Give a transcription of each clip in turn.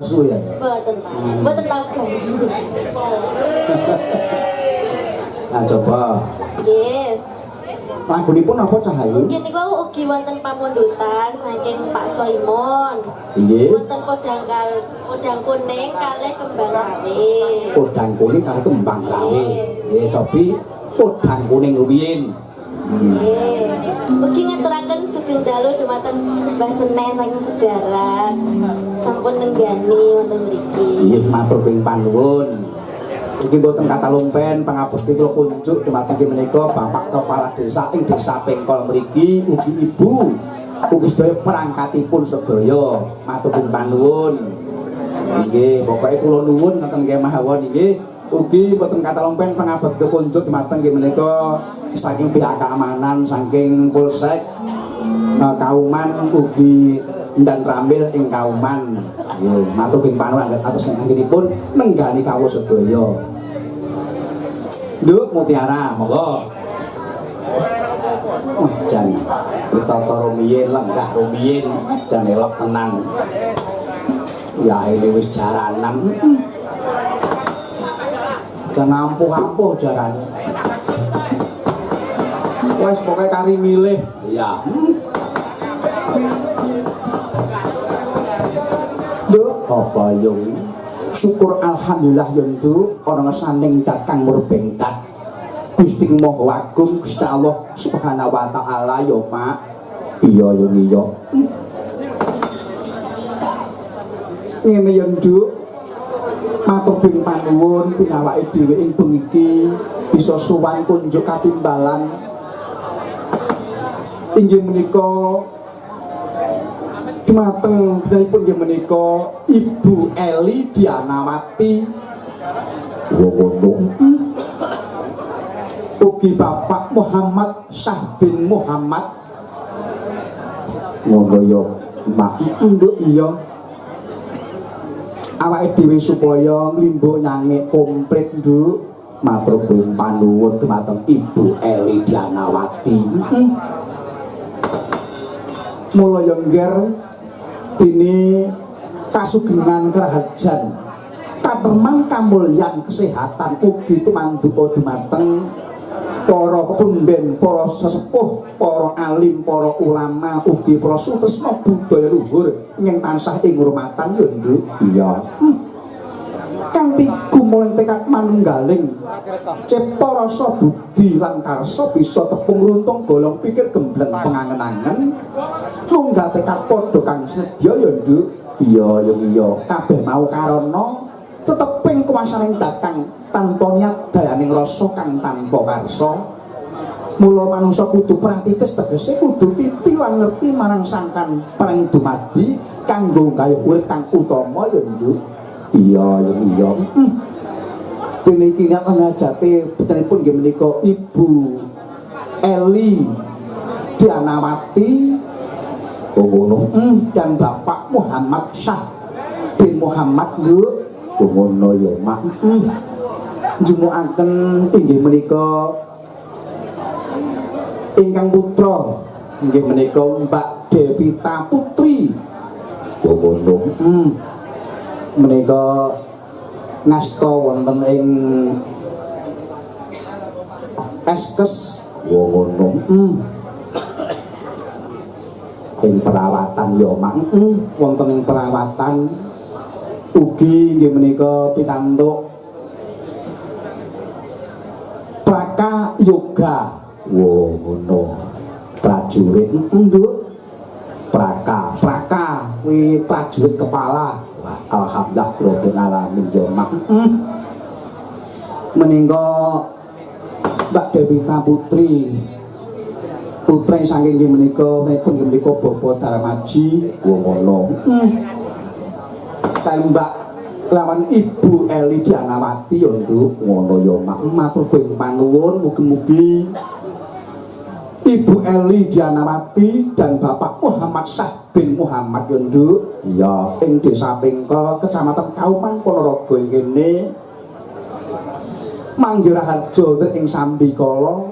Su ya. Mboten Pak. Mboten tau ganggu. Nah coba. Nggih. Lagunipun apa Cahayu? Mungkin niku ugi wonten pamundutan saking Pak Soimon. Nggih. Wonten podang kuning kalih kembang rawe. Podang kuning kalih kembang rawe. Nggih, cobi podang kuning rumiyin. Nggih. Ugi ngaturaken sugeng dalu dumateng Mbah Senen saking Sedaran. Sampun nenggani wonten mriki. Nggih, matur ping panuwun. Iki boten kata lumpen pangabekti kula kunjuk dumateng menika Bapak Kepala Desa ing Desa Pengkol mriki ugi Ibu ugi sedaya perangkatipun sedaya matur ping panuwun. Nggih, pokoke kula nuwun ngoten nggih mawon nggih. Ugi boten kata lumpen pangabekti kunjuk dumateng menika saking pihak keamanan saking Polsek Kauman ugi dan Ramil ing Kauman. Nggih, matur ping panuwun atas anggenipun nenggani kawula sedaya. Nduk Mutiara, monggo. Jan ditata rumiyin lenggah rumiyin jan elok tenan. Ya ini wis jaranan. Jan ampuh-ampuh jarane. Wes pokoke kari milih. Iya. Nduk apa yung syukur alhamdulillah yendu orang saning datang murbentat Gusti Maha Agung Gusti Allah Subhanahu wa taala ya Pak. Iya yo iya. Ngene yendu matur ping panuwun pinawake dhewe ing bengi iki bisa sowan kunjuk katimbalan inggih menika dumateng pun nggih menika Ibu Eli Dianawati ngono ugi Bapak Muhammad Syah bin Muhammad ngono yo Mak nduk iya awake dhewe supaya nglimbo nyangik komplit nduk matur pun panuwun dumateng Ibu Eli Dianawati mulya ngger dini kasugengan kerahajan katerman kamulyan kesehatan ugi tumanduka dumateng para pepundhen para sesepuh para alim para ulama ugi para sutresna budaya luhur ingkang tansah ing ngurmatan ya Nduk iya kanthi gumulih tekad manunggaling cipta rasa budi lan karsa bisa tepung runtung golong pikir gembleng pengangen-angen nunggal tekad padha kang sedya ya Nduk iya ya iya kabeh mau karana teteping kuwasaning datang tanpa niat dayaning rasa kang tanpa karsa mula manungsa kudu pratitis tegese kudu titi lan ngerti marang sangkan paring dumadi kanggo gaya urip kang utama ya Nduk iya ya iya dene iki nek ngajate putripun nggih menika Ibu Eli Dianawati ngono dan Bapak Muhammad Syah bin Muhammad Nduk ngono ya Mak njumukaken inggih menika ingkang putra inggih menika Mbak Devita Putri ngono menika ngasta wonten ing Eskes ngono ing perawatan ya Mak wonten ing perawatan ugi nggih menika pikantuk Praka Yoga ngono prajurit Nduk Praka kuwi prajurit kepala. Wah, alhamdulillah rabbil alamin ya Mak. Menika Mbak Devita Putri putra saking nggih menika pun nggih menika Bapak Darmaji ngono. Mbak lawan Ibu Eli Dianawati ya Nduk ngono ya Mak. Matur ping panuwun mugi-mugi Ibu Eli Dianawati dan Bapak Muhammad Syah bin Muhammad ya Nduk iya ing Desa Pengkol Kecamatan Kauman Ponorogo kene Manggiraharjo ing Sambikala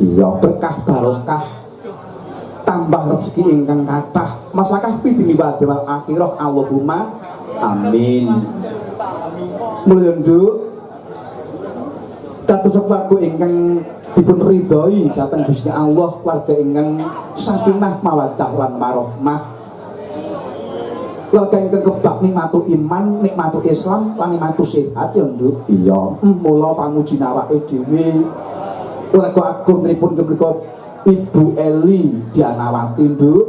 iya berkah barokah tambah rezeki ingkang kathah maslakah pidini wal akhirah Allahumma Amin. Mulya nduk dados keluarga ingkang dipun ridhoi dhateng Gusti Allah, keluarga ingkang sakinah mawaddah lan warahmah, keluarga ingkang kebak nikmatul iman, nikmatul Islam lan nikmatul sehat ya nduk. Iya, mula pamuji awake dhewe keluarga agung nipun kemenika Ibu Eli Dianawati nduk,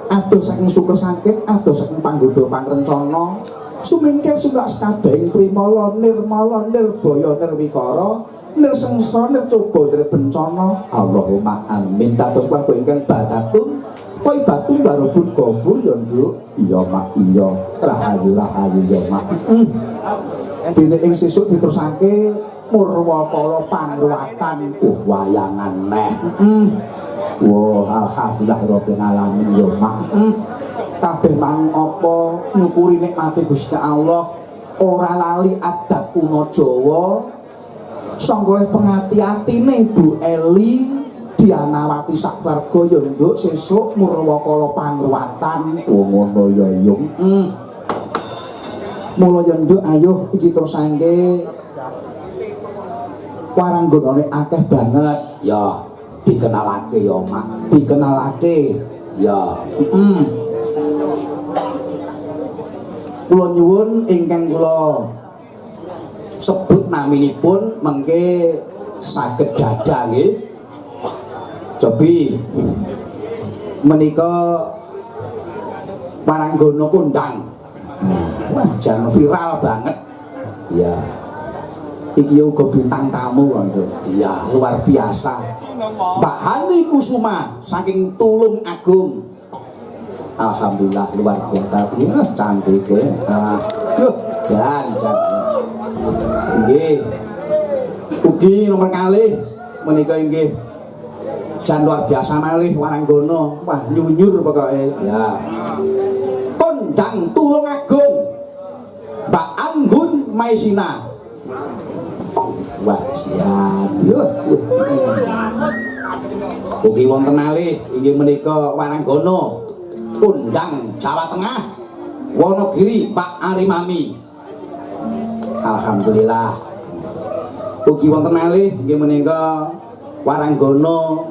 adoh saking syukur sakit, adoh saking panggoda pangrencana, sumingkir sumrak sekabehing trimala nirmala nirbaya nirwikara nirsengsara nircoba nirbencana. Allahumma amin. Dados keluarga ingkang badatun thaibatun barokun gofur ya nduk. Iya mak iya, rahayu rahayu ya mak. Dene ing sesuk diterusake Murwakala pangruwatan wayangan neh. Wah, alhamdulillah rabbil alamin ya mak. Kabeh mang apa nyukuri nikmate Gusti Allah, ora lali adat kuno Jawa. Sangga pengati-atine Ibu Eli Dianawati sak warga ya nduk sesuk Murwakala pangruwatan. Oh ngono ya yung. Mula ya nduk ayo iki terusake waranggonane akeh banget ya, dikenalake ya mak, dikenalake ya. Kula nyuwun ingkang kula sebut naminipun mengke saged gadah nggih. Cobi menika waranggana kondang. Wah, jan viral banget ya. Iki uga bintang tamu kok. Iya, luar biasa. Mbak Hani Kusuma saking Tulung Agung. Alhamdulillah luar biasa. Cantik ya. Jan. Nggih. Ugi nomor kalih menika inggih jan luar biasa malih waranggana. Wah, nyunyur pokoke. Ya. Kondang Tulung Agung. Mbak Anggun Maisina. Wah, siap. Ugi wonten malih inggih menika waranggana Kondang Jawa Tengah Wonogiri Pak Arimami. Alhamdulillah. Ugi wonten malih inggih menika waranggana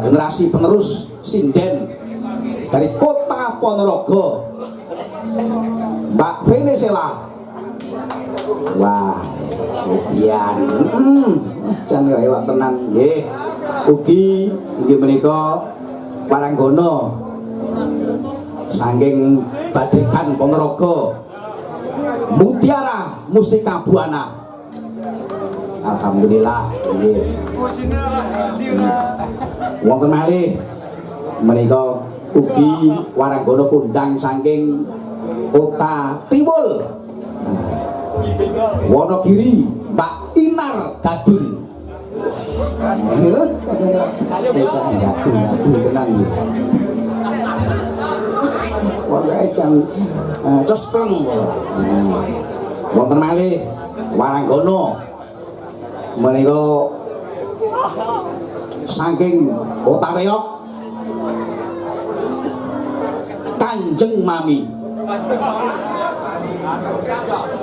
generasi penerus sinden dari Kota Ponorogo Mbak Venezuela. Wah, Ian, jan elok tenan nggih. Ugi inggih menika waranggana saking Badekan Ponorogo Mutiara Mustika Buana. Alhamdulillah nggih. Wonten malih menika ugi waranggana kondang saking Kota Tiwul Wonogiri Mbak Inar Gadul. Gadul tenan iki. Wae jang cospeng. Wonten malih waranggana menika saking Kota Reok Kanjeng Mami.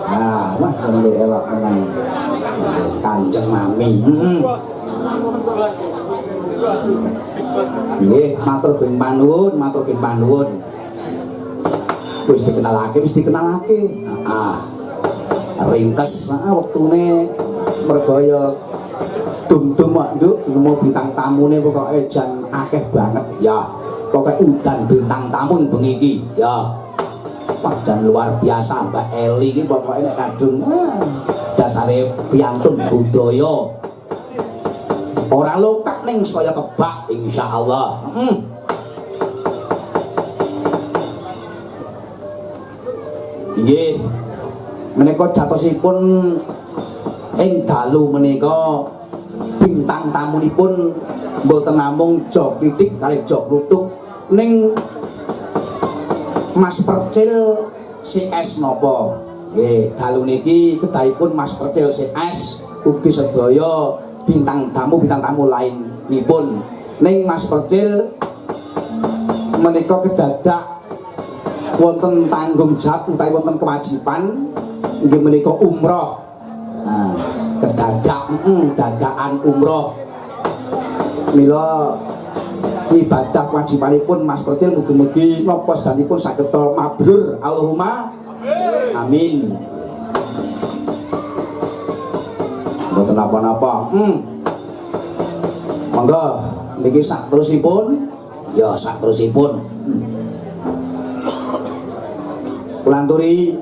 Nah, wah kene elok tenan. Kanjeng Mami. Nggih, matur geng panuwun, matur geng panuwun. Wis dikenalake. Ringkes wektune merga ya dum-dum kok nduk ngemu bintang tamune pokoke jan akeh banget ya. Pokoke udan bintang tamu ing bengi iki ya. Jan luar biasa Mbak Eli iki pokoke nek kadung dasare piantun budaya. Ora lokak ning saya kebak insyaallah. Nggih. Menika jatosipun ing dalu menika bintang tamunipun mboten namung jog titik kalih jog kluthuk ning Mas Percil CS napa. Nggih, dalu niki kedahipun Mas Percil CS ugi sedaya bintang tamu lainipun ning Mas Percil menika kedadak wonten tanggung jawab utawi wonten kewajiban inggih menika umroh. Nah, dadakan umroh. Mila ibadah kewajibanipun Mas Percil mugi-mugi napa sedanipun saged mabrur. Allahumma amin. Mboten napa-napa. Monggo niki sak terusipun. Ya sak terusipun. Kula aturi